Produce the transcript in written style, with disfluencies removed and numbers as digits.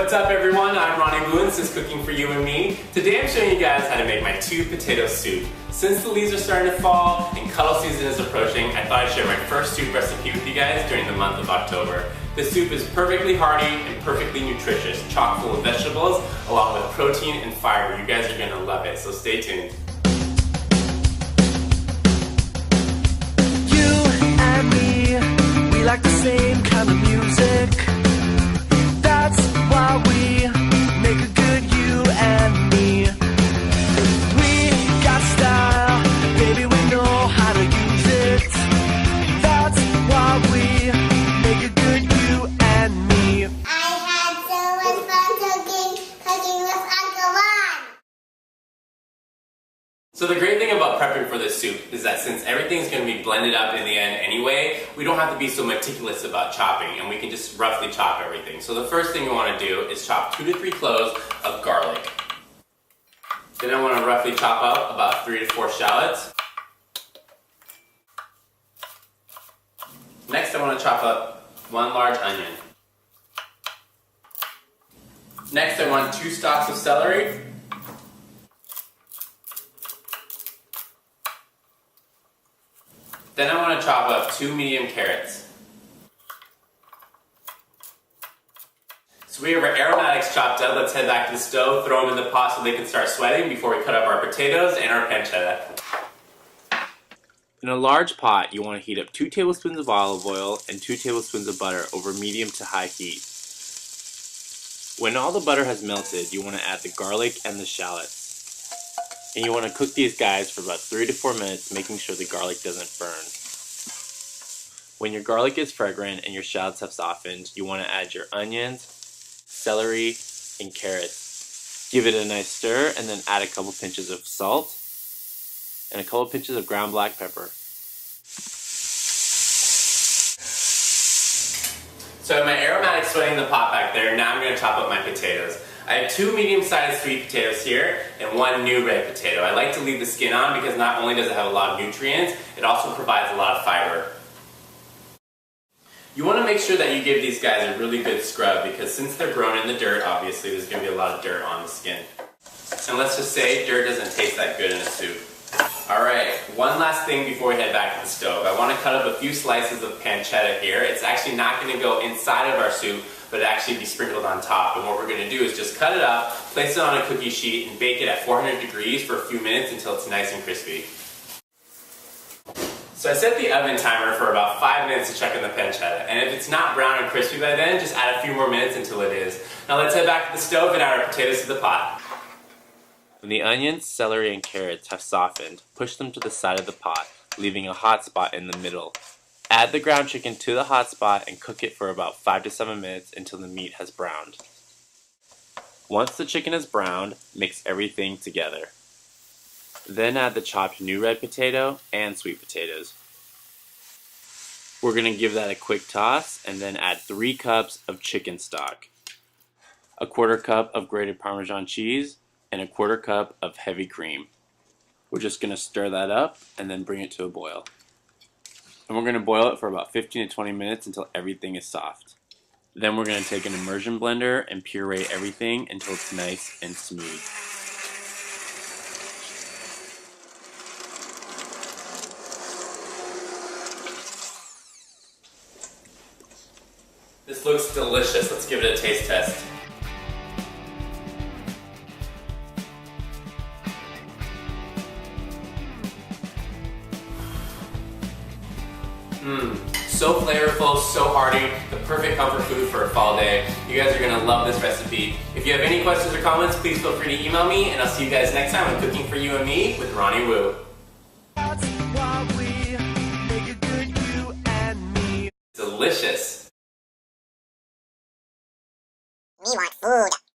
What's up everyone, I'm Ronnie Woo and this is Cooking for You and Me. Today I'm showing you guys how to make my 2-potato soup. Since the leaves are starting to fall and cuddle season is approaching, I thought I'd share my first soup recipe with you guys during the month of October. This soup is perfectly hearty and perfectly nutritious, chock full of vegetables along with protein and fiber. You guys are going to love it, so stay tuned. You and me, we like the same kind of music. That's why we make a good you and me. We got style, baby, we know how to use it. That's why we make a good you and me. I had so much fun cooking with Uncle Ron. So the great thing about prepping for this soup is that since everything's going to be blended up in the end anyway, we don't have to be so meticulous about chopping and we can just roughly chop everything. So the first thing you want to do is chop 2 to 3 cloves of garlic. Then I want to roughly chop up about 3 to 4 shallots. Next I want to chop up 1 large onion. Next I want 2 stalks of celery. Then I want to chop up 2 medium carrots. So we have our aromatics chopped up. Let's head back to the stove, throw them in the pot so they can start sweating before we cut up our potatoes and our pancetta. In a large pot, you want to heat up 2 tablespoons of olive oil and 2 tablespoons of butter over medium to high heat. When all the butter has melted, you want to add the garlic and the shallots. And you want to cook these guys for about 3 to 4 minutes, making sure the garlic doesn't burn. When your garlic is fragrant and your shallots have softened, you want to add your onions, celery, and carrots. Give it a nice stir and then add a couple pinches of salt and a couple pinches of ground black pepper. So I have my aromatics sweating in the pot back there. Now I'm going to chop up my potatoes. I have 2 medium-sized sweet potatoes here and 1 new red potato. I like to leave the skin on because not only does it have a lot of nutrients, it also provides a lot of fiber. You want to make sure that you give these guys a really good scrub because since they're grown in the dirt, obviously there's going to be a lot of dirt on the skin. And let's just say dirt doesn't taste that good in a soup. Alright, one last thing before we head back to the stove. I want to cut up a few slices of pancetta here. It's actually not going to go inside of our soup, but actually be sprinkled on top. And what we're going to do is just cut it up, place it on a cookie sheet, and bake it at 400 degrees for a few minutes until it's nice and crispy. So I set the oven timer for about 5 minutes to check on the pancetta, and if it's not brown and crispy by then, just add a few more minutes until it is. Now let's head back to the stove and add our potatoes to the pot. When the onions, celery, and carrots have softened, push them to the side of the pot, leaving a hot spot in the middle. Add the ground chicken to the hot spot and cook it for about 5 to 7 minutes until the meat has browned. Once the chicken is browned, mix everything together. Then add the chopped new red potato and sweet potatoes. We're going to give that a quick toss and then add 3 cups of chicken stock, a 1/4 cup of grated Parmesan cheese, and a 1/4 cup of heavy cream. We're just going to stir that up and then bring it to a boil. And we're going to boil it for about 15 to 20 minutes until everything is soft. Then we're going to take an immersion blender and puree everything until it's nice and smooth. This looks delicious. Let's give it a taste test. So flavorful, so hearty, the perfect comfort food for a fall day. You guys are gonna love this recipe. If you have any questions or comments, please feel free to email me, and I'll see you guys next time on Cooking for You and Me with Ronnie Woo. That's why we make a good you and me. Delicious. We want food.